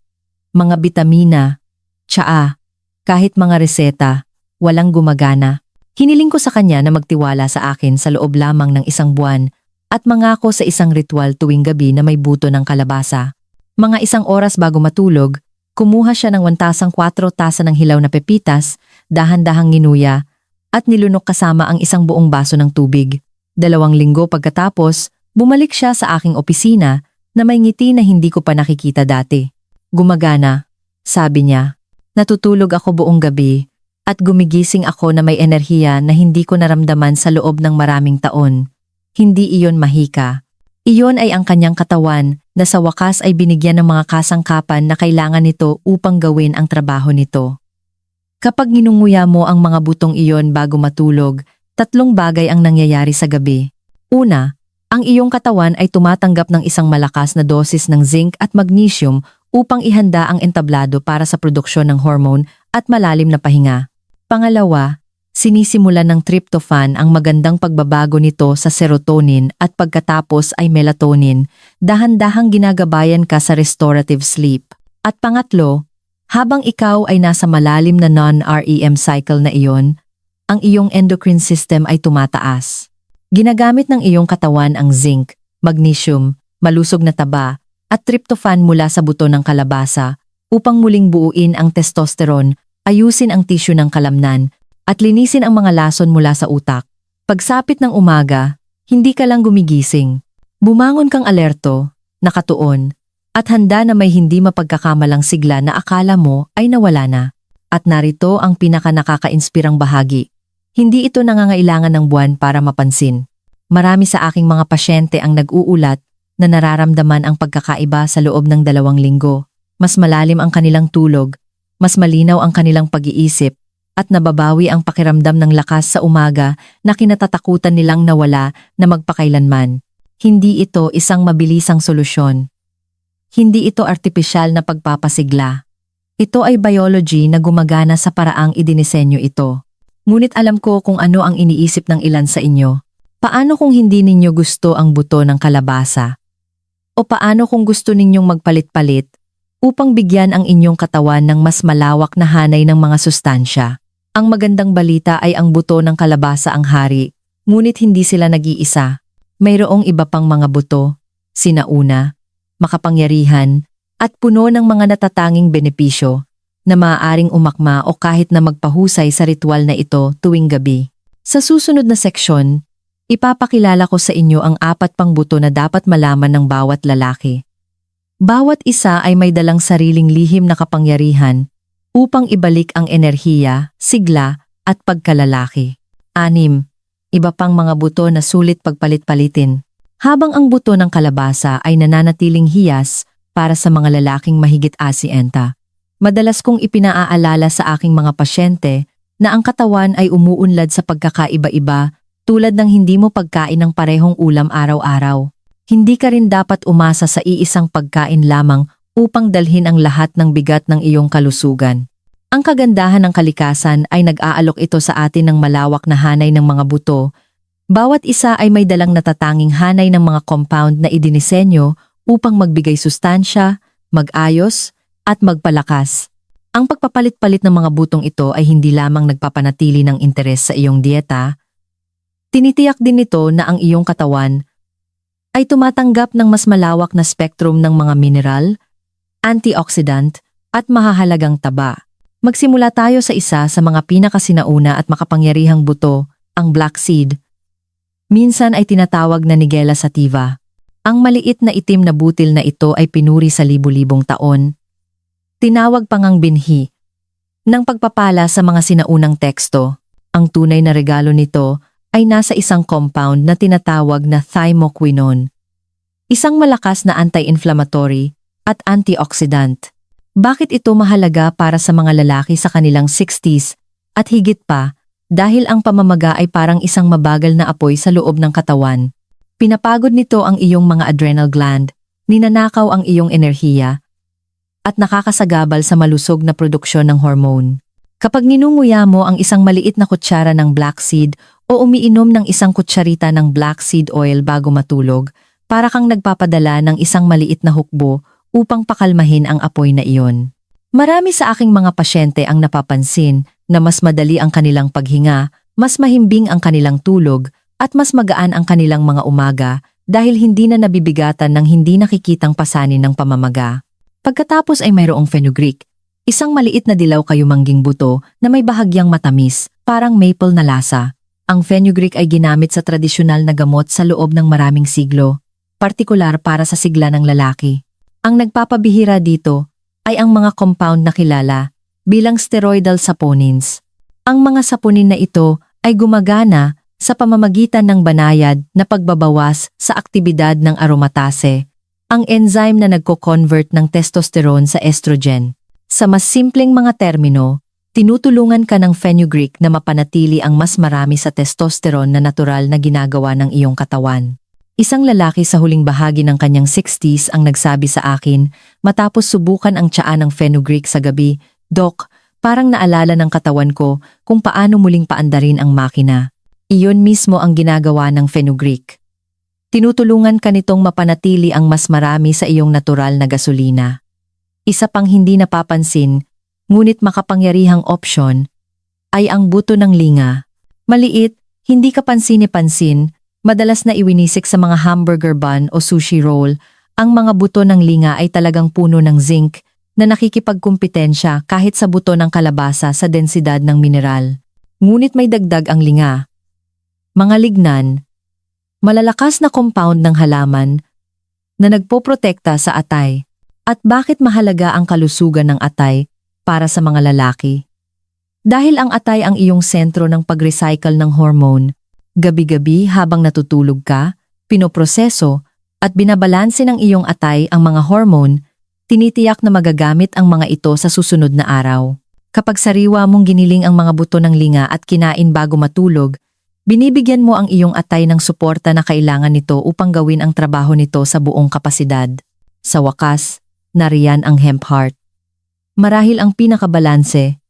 Mga bitamina, tsaa, kahit mga reseta, walang gumagana." Hiniling ko sa kanya na magtiwala sa akin sa loob lamang ng isang buwan at mangako sa isang ritual tuwing gabi na may buto ng kalabasa. Mga isang oras bago matulog, kumuha siya ng 1,4 tasa ng hilaw na pepitas, dahan-dahang nginuya, at nilunok kasama ang isang buong baso ng tubig. 2 linggo pagkatapos, bumalik siya sa aking opisina na may ngiti na hindi ko pa nakikita dati. "Gumagana," sabi niya. "Natutulog ako buong gabi at gumigising ako na may enerhiya na hindi ko naramdaman sa loob ng maraming taon. Hindi iyon mahika. Iyon ay ang kanyang katawan na sa wakas ay binigyan ng mga kasangkapan na kailangan nito upang gawin ang trabaho nito." Kapag ninunguya mo ang mga butong iyon bago matulog, 3 bagay ang nangyayari sa gabi. Una, ang iyong katawan ay tumatanggap ng isang malakas na dosis ng zinc at magnesium upang ihanda ang entablado para sa produksyon ng hormone at malalim na pahinga. Pangalawa, sinisimulan ng tryptophan ang magandang pagbabago nito sa serotonin at pagkatapos ay melatonin, dahan-dahang ginagabayan ka sa restorative sleep. At pangatlo, habang ikaw ay nasa malalim na non-REM cycle na iyon, ang iyong endocrine system ay tumataas. Ginagamit ng iyong katawan ang zinc, magnesium, malusog na taba, at tryptophan mula sa buto ng kalabasa upang muling buuin ang testosterone, ayusin ang tissue ng kalamnan, at linisin ang mga lason mula sa utak. Pagsapit ng umaga, hindi ka lang gumigising. Bumangon kang alerto, nakatuon, at handa na may hindi mapagkakamalang sigla na akala mo ay nawala na. At narito ang pinaka-nakaka-inspirang bahagi. Hindi ito nangangailangan ng buwan para mapansin. Marami sa aking mga pasyente ang nag-uulat na nararamdaman ang pagkakaiba sa loob ng 2 linggo. Mas malalim ang kanilang tulog, mas malinaw ang kanilang pag-iisip, at nababawi ang pakiramdam ng lakas sa umaga na kinatatakutan nilang nawala na magpakailanman. Hindi ito isang mabilisang solusyon. Hindi ito artipisyal na pagpapasigla. Ito ay biology na gumagana sa paraang idinisenyo ito. Ngunit alam ko kung ano ang iniisip ng ilan sa inyo. Paano kung hindi ninyo gusto ang buto ng kalabasa? O paano kung gusto ninyong magpalit-palit upang bigyan ang inyong katawan ng mas malawak na hanay ng mga sustansya? Ang magandang balita ay ang buto ng kalabasa ang hari, ngunit hindi sila nag-iisa. Mayroong iba pang mga buto, sinauna, makapangyarihan, at puno ng mga natatanging benepisyo na maaaring umakma o kahit na magpahusay sa ritual na ito tuwing gabi. Sa susunod na seksyon, ipapakilala ko sa inyo ang 4 pang buto na dapat malaman ng bawat lalaki. Bawat isa ay may dalang sariling lihim na kapangyarihan upang ibalik ang enerhiya, sigla, at pagkalalaki. 6. Iba pang mga buto na sulit pagpalit-palitin. Habang ang buto ng kalabasa ay nananatiling hiyas para sa mga lalaking mahigit asienta. Madalas kong ipinaaalala sa aking mga pasyente na ang katawan ay umuunlad sa pagkakaiba-iba tulad ng hindi mo pagkain ng parehong ulam araw-araw. Hindi ka rin dapat umasa sa iisang pagkain lamang upang dalhin ang lahat ng bigat ng iyong kalusugan. Ang kagandahan ng kalikasan ay nag-aalok ito sa atin ng malawak na hanay ng mga buto. Bawat isa ay may dalang natatanging hanay ng mga compound na idinisenyo upang magbigay sustansya, mag-ayos, at magpalakas. Ang pagpapalit-palit ng mga butong ito ay hindi lamang nagpapanatili ng interes sa iyong dieta, tinitiyak din nito na ang iyong katawan ay tumatanggap ng mas malawak na spektrum ng mga mineral, antioxidant, at mahahalagang taba. Magsimula tayo sa isa sa mga pinakasinauna at makapangyarihang buto, ang black seed. Minsan ay tinatawag na Nigella sativa. Ang maliit na itim na butil na ito ay pinuri sa libu-libong taon. Tinawag pang ang binhi ng pagpapala sa mga sinaunang teksto. Ang tunay na regalo nito ay nasa isang compound na tinatawag na thymoquinone. Isang malakas na anti-inflammatory at antioxidant. Bakit ito mahalaga para sa mga lalaki sa kanilang 60s at higit pa dahil ang pamamaga ay parang isang mabagal na apoy sa loob ng katawan? Pinapagod nito ang iyong mga adrenal gland, ninanakaw ang iyong enerhiya, at nakakasagabal sa malusog na produksyon ng hormone. Kapag ninunguya mo ang isang maliit na kutsara ng black seed o umiinom ng isang kutsarita ng black seed oil bago matulog, para kang nagpapadala ng isang maliit na hukbo upang pakalmahin ang apoy na iyon. Marami sa aking mga pasyente ang napapansin na mas madali ang kanilang paghinga, mas mahimbing ang kanilang tulog, at mas magaan ang kanilang mga umaga dahil hindi na nabibigatan ng hindi nakikitang pasanin ng pamamaga. Pagkatapos ay mayroong fenugreek, isang maliit na dilaw kayumangging buto na may bahagyang matamis, parang maple na lasa. Ang fenugreek ay ginamit sa tradisyonal na gamot sa loob ng maraming siglo, partikular para sa sigla ng lalaki. Ang nagpapabihira dito ay ang mga compound na kilala bilang steroidal saponins. Ang mga saponin na ito ay gumagana sa pamamagitan ng banayad na pagbabawas sa aktibidad ng aromatase, ang enzyme na nagko-convert ng testosterone sa estrogen. Sa mas simpleng mga termino, tinutulungan ka ng fenugreek na mapanatili ang mas marami sa testosterone na natural na ginagawa ng iyong katawan. Isang lalaki sa huling bahagi ng kanyang 60s ang nagsabi sa akin matapos subukan ang tsaa ng fenugreek sa gabi, "Doc, parang naalala ng katawan ko kung paano muling paandarin ang makina." Iyon mismo ang ginagawa ng fenugreek. Tinutulungan ka nitong mapanatili ang mas marami sa iyong natural na gasolina. Isa pang hindi napapansin, ngunit makapangyarihang opsyon, ay ang buto ng linga. Maliit, hindi kapansin-pansin, madalas na iwinisik sa mga hamburger bun o sushi roll, ang mga buto ng linga ay talagang puno ng zinc na nakikipagkumpetensya kahit sa buto ng kalabasa sa densidad ng mineral. Ngunit may dagdag ang linga. Mga lignan, malalakas na compound ng halaman na nagpoprotekta sa atay. At bakit mahalaga ang kalusugan ng atay para sa mga lalaki? Dahil ang atay ang iyong sentro ng pag-recycle ng hormone. Gabi-gabi habang natutulog ka, pinoproseso at binabalanse ng iyong atay ang mga hormone, tinitiyak na magagamit ang mga ito sa susunod na araw. Kapag sariwa mong giniling ang mga buto ng linga at kinain bago matulog, binibigyan mo ang iyong atay ng suporta na kailangan nito upang gawin ang trabaho nito sa buong kapasidad. Sa wakas, nariyan ang hemp heart. Marahil ang pinakabalanse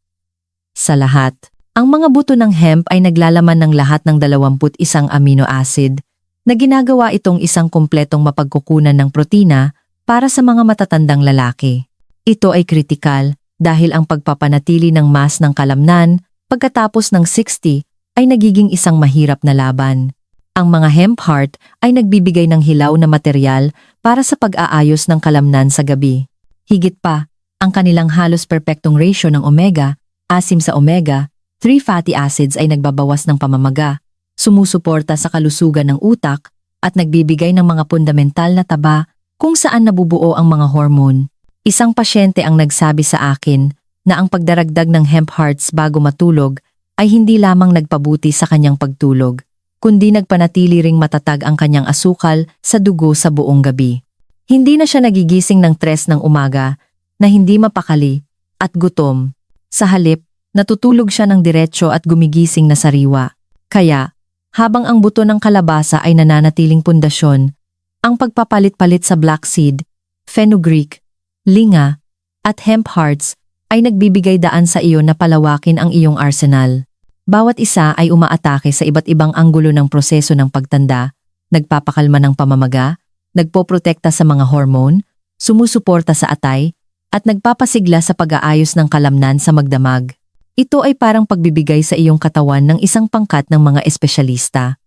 sa lahat. Ang mga buto ng hemp ay naglalaman ng lahat ng 21 amino acid na ginagawa itong isang kumpletong mapagkukunan ng protina para sa mga matatandang lalaki. Ito ay kritikal dahil ang pagpapanatili ng mass ng kalamnan pagkatapos ng 60 ay nagiging isang mahirap na laban. Ang mga hemp heart ay nagbibigay ng hilaw na material para sa pag-aayos ng kalamnan sa gabi. Higit pa, ang kanilang halos perpektong ratio ng omega, asim sa omega-3 fatty acids ay nagbabawas ng pamamaga, sumusuporta sa kalusugan ng utak, at nagbibigay ng mga fundamental na taba kung saan nabubuo ang mga hormone. Isang pasyente ang nagsabi sa akin na ang pagdaragdag ng hemp hearts bago matulog ay hindi lamang nagpabuti sa kanyang pagtulog, kundi nagpanatili ring matatag ang kanyang asukal sa dugo sa buong gabi. Hindi na siya nagigising ng tres ng umaga na hindi mapakali at gutom. Sa halip, natutulog siya ng diretsyo at gumigising na sariwa. Kaya, habang ang buto ng kalabasa ay nananatiling pundasyon. Ang pagpapalit-palit sa black seed, fenugreek, linga, at hemp hearts ay nagbibigay daan sa iyo na palawakin ang iyong arsenal. Bawat isa ay umaatake sa iba't ibang anggulo ng proseso ng pagtanda, nagpapakalma ng pamamaga, nagpoprotekta sa mga hormone, sumusuporta sa atay, at nagpapasigla sa pag-aayos ng kalamnan sa magdamag. Ito ay parang pagbibigay sa iyong katawan ng isang pangkat ng mga espesyalista.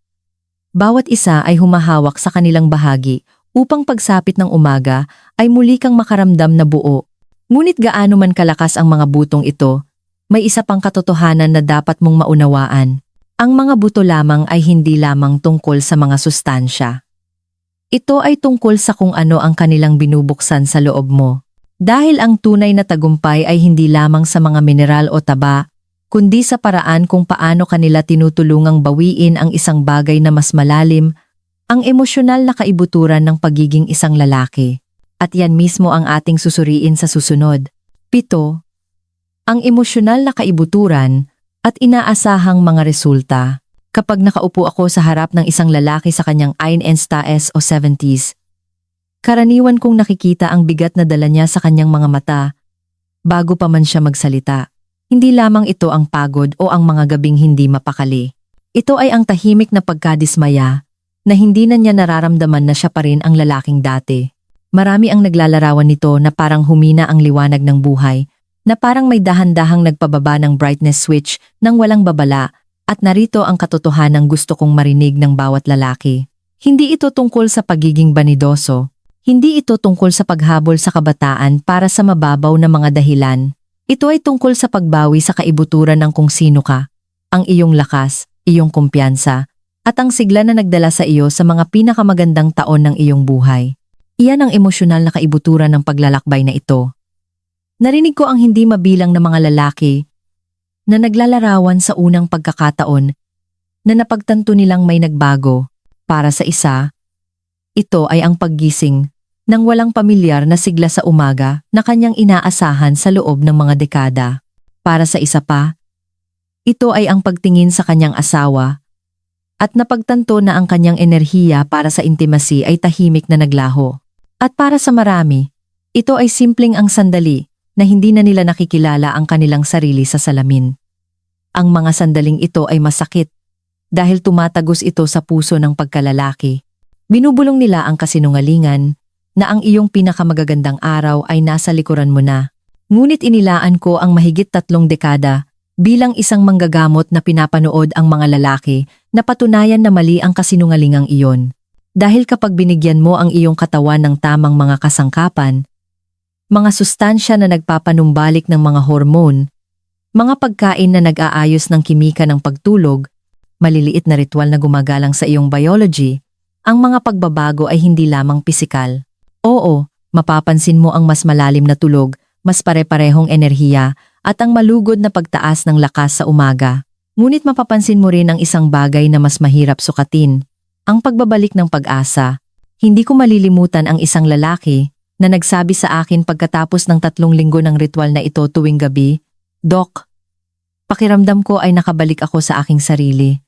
Bawat isa ay humahawak sa kanilang bahagi upang pagsapit ng umaga ay muli kang makaramdam na buo. Ngunit gaano man kalakas ang mga butong ito, may isa pang katotohanan na dapat mong maunawaan. Ang mga buto lamang ay hindi lamang tungkol sa mga sustansya. Ito ay tungkol sa kung ano ang kanilang binubuksan sa loob mo. Dahil ang tunay na tagumpay ay hindi lamang sa mga mineral o taba, kundi sa paraan kung paano kanila tinutulungang bawiin ang isang bagay na mas malalim, ang emosyonal na kaibuturan ng pagiging isang lalaki. At yan mismo ang ating susuriin sa susunod. 7. Ang emosyonal na kaibuturan at inaasahang mga resulta. Kapag nakaupo ako sa harap ng isang lalaki sa kanyang Einstein o 70s, karaniwan kong nakikita ang bigat na dala niya sa kanyang mga mata, bago pa man siya magsalita. Hindi lamang ito ang pagod o ang mga gabing hindi mapakali. Ito ay ang tahimik na pagkadismaya, na hindi na niya nararamdaman na siya pa rin ang lalaking dati. Marami ang naglalarawan nito na parang humina ang liwanag ng buhay, na parang may dahan-dahang nagpababa ng brightness switch nang walang babala, at narito ang katotohanang gusto kong marinig ng bawat lalaki. Hindi ito tungkol sa pagiging banidoso. Hindi ito tungkol sa paghabol sa kabataan para sa mababaw na mga dahilan. Ito ay tungkol sa pagbawi sa kaibuturan ng kung sino ka, ang iyong lakas, iyong kumpiyansa, at ang sigla na nagdala sa iyo sa mga pinakamagandang taon ng iyong buhay. Iyan ang emosyonal na kaibuturan ng paglalakbay na ito. Narinig ko ang hindi mabilang na mga lalaki na naglalarawan sa unang pagkakataon na napagtanto nilang may nagbago. Para sa isa, ito ay ang paggising ng walang pamilyar na sigla sa umaga na kanyang inaasahan sa loob ng mga dekada. Para sa isa pa, ito ay ang pagtingin sa kanyang asawa at napagtanto na ang kanyang enerhiya para sa intimacy ay tahimik na naglaho. At para sa marami, ito ay simpleng ang sandali na hindi na nila nakikilala ang kanilang sarili sa salamin. Ang mga sandaling ito ay masakit dahil tumatagos ito sa puso ng pagkalalaki. Binubulong nila ang kasinungalingan na ang iyong pinakamagagandang araw ay nasa likuran mo na. Ngunit inilaan ko ang mahigit 3 dekada bilang isang manggagamot na pinapanood ang mga lalaki na patunayan na mali ang kasinungalingang iyon. Dahil kapag binigyan mo ang iyong katawan ng tamang mga kasangkapan, mga sustansya na nagpapanumbalik ng mga hormone, mga pagkain na nag-aayos ng kimika ng pagtulog, maliliit na ritual na gumagalang sa iyong biology, ang mga pagbabago ay hindi lamang pisikal. Oo, mapapansin mo ang mas malalim na tulog, mas pare-parehong enerhiya, at ang malugod na pagtaas ng lakas sa umaga. Ngunit mapapansin mo rin ang isang bagay na mas mahirap sukatin, ang pagbabalik ng pag-asa. Hindi ko malilimutan ang isang lalaki na nagsabi sa akin pagkatapos ng 3 linggo ng ritual na ito tuwing gabi, "Doc, pakiramdam ko ay nakabalik ako sa aking sarili.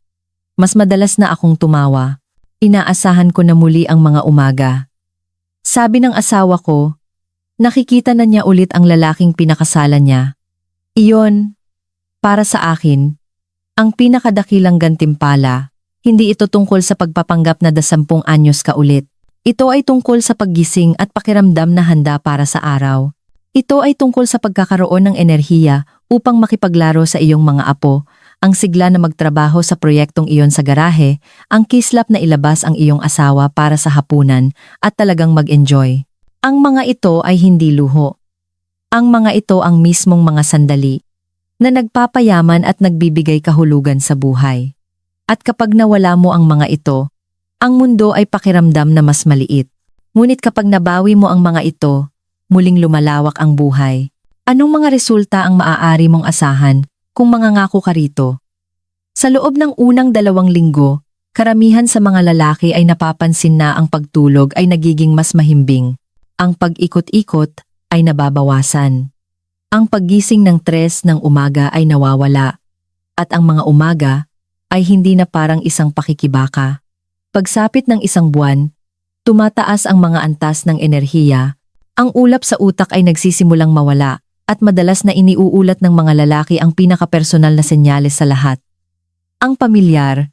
Mas madalas na akong tumawa. Inaasahan ko na muli ang mga umaga." Sabi ng asawa ko, nakikita na niya ulit ang lalaking pinakasalan niya. Iyon, para sa akin, ang pinakadakilang gantimpala. Hindi ito tungkol sa pagpapanggap na 10 anyos ka ulit. Ito ay tungkol sa paggising at pakiramdam na handa para sa araw. Ito ay tungkol sa pagkakaroon ng enerhiya upang makipaglaro sa iyong mga apo, ang sigla na magtrabaho sa proyektong iyon sa garahe, ang kislap na ilabas ang iyong asawa para sa hapunan at talagang mag-enjoy. Ang mga ito ay hindi luho. Ang mga ito ang mismong mga sandali na nagpapayaman at nagbibigay kahulugan sa buhay. At kapag nawala mo ang mga ito, ang mundo ay pakiramdam na mas maliit. Ngunit kapag nabawi mo ang mga ito, muling lumalawak ang buhay. Anong mga resulta ang maaari mong asahan kung mangangako ka rito? Sa loob ng unang 2 linggo, karamihan sa mga lalaki ay napapansin na ang pagtulog ay nagiging mas mahimbing. Ang pag-ikot-ikot ay nababawasan. Ang paggising ng 3 ng umaga ay nawawala. At ang mga umaga, ay hindi na parang isang pakikibaka. Pagsapit ng isang buwan, tumataas ang mga antas ng enerhiya, ang ulap sa utak ay nagsisimulang mawala, at madalas na iniuulat ng mga lalaki ang pinakapersonal na senyales sa lahat. Ang pamilyar,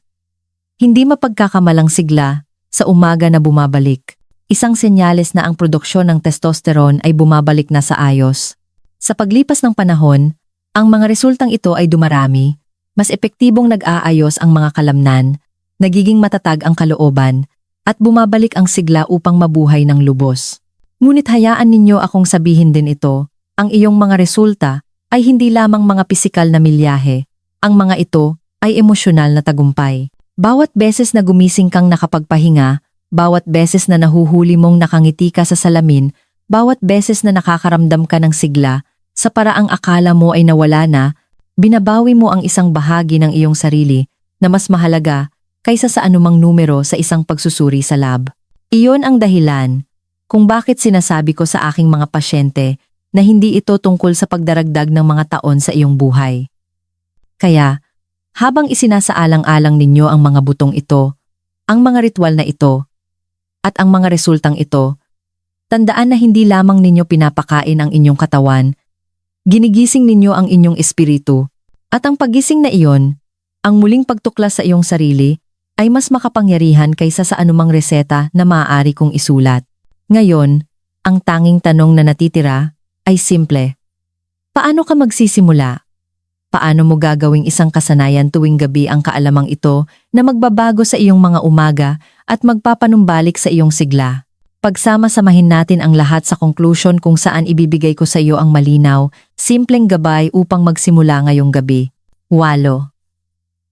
hindi mapagkakamalang sigla, sa umaga na bumabalik. Isang senyales na ang produksyon ng testosterone ay bumabalik na sa ayos. Sa paglipas ng panahon, ang mga resultang ito ay dumarami, mas epektibong nag-aayos ang mga kalamnan, nagiging matatag ang kalooban, at bumabalik ang sigla upang mabuhay ng lubos. Ngunit hayaan ninyo akong sabihin din ito, ang iyong mga resulta ay hindi lamang mga pisikal na milyahe. Ang mga ito ay emosyonal na tagumpay. Bawat beses na gumising kang nakapagpahinga, bawat beses na nahuhuli mong nakangiti ka sa salamin, bawat beses na nakakaramdam ka ng sigla, sa paraang akala mo ay nawala na, binabawi mo ang isang bahagi ng iyong sarili na mas mahalaga kaysa sa anumang numero sa isang pagsusuri sa lab. Iyon ang dahilan kung bakit sinasabi ko sa aking mga pasyente na hindi ito tungkol sa pagdaragdag ng mga taon sa iyong buhay. Kaya, habang isinasaalang-alang ninyo ang mga butong ito, ang mga ritual na ito, at ang mga resultang ito, tandaan na hindi lamang ninyo pinapakain ang inyong katawan, ginigising ninyo ang inyong espiritu, at ang pagising na iyon, ang muling pagtuklas sa iyong sarili, ay mas makapangyarihan kaysa sa anumang reseta na maaari kong isulat. Ngayon, ang tanging tanong na natitira ay simple. Paano ka magsisimula? Paano mo gagawing isang kasanayan tuwing gabi ang kaalamang ito na magbabago sa iyong mga umaga at magpapanumbalik sa iyong sigla? Pagsama-samahin natin ang lahat sa conclusion kung saan ibibigay ko sa iyo ang malinaw, simpleng gabay upang magsimula ngayong gabi. 8.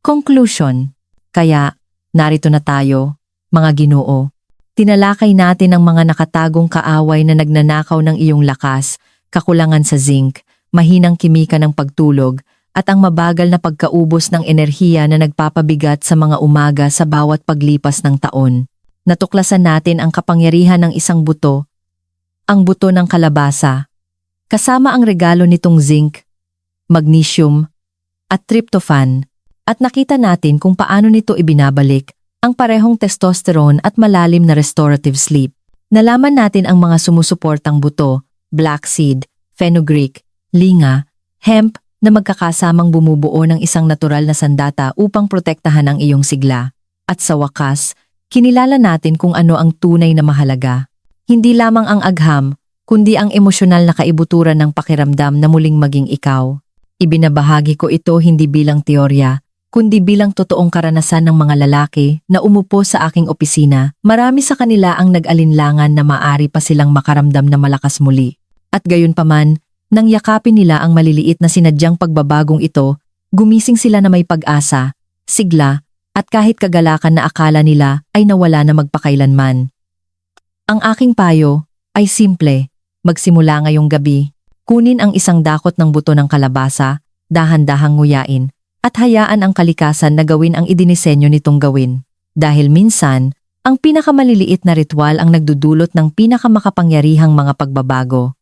Conclusion. Kaya, narito na tayo, mga Ginoo. Tinalakay natin ang mga nakatagong kaaway na nagnanakaw ng iyong lakas, kakulangan sa zinc, mahinang kimika ng pagtulog, at ang mabagal na pagkaubos ng enerhiya na nagpapabigat sa mga umaga sa bawat paglipas ng taon. Natuklasan natin ang kapangyarihan ng isang buto, ang buto ng kalabasa, kasama ang regalo nitong zinc, magnesium, at tryptophan, at nakita natin kung paano nito ibinabalik ang parehong testosterone at malalim na restorative sleep. Nalaman natin ang mga sumusuportang buto, black seed, fenugreek, linga, hemp na magkakasamang bumubuo ng isang natural na sandata upang protektahan ang iyong sigla. At sa wakas, kinilala natin kung ano ang tunay na mahalaga. Hindi lamang ang agham, kundi ang emosyonal na kaibuturan ng pakiramdam na muling maging ikaw. Ibinabahagi ko ito hindi bilang teorya, kundi bilang totoong karanasan ng mga lalaki na umupo sa aking opisina. Marami sa kanila ang nag-alinlangan na maaari pa silang makaramdam na malakas muli. At gayunpaman, nang yakapin nila ang maliliit na sinadyang pagbabagong ito, gumising sila na may pag-asa, sigla, at kahit kagalakan na akala nila ay nawala na magpakailanman. Ang aking payo ay simple, magsimula ngayong gabi. Kunin ang isang dakot ng buto ng kalabasa, dahan-dahang nguyain, at hayaan ang kalikasan na gawin ang idinisenyo nitong gawin. Dahil minsan, ang pinakamaliliit na ritual ang nagdudulot ng pinakamakapangyarihang mga pagbabago.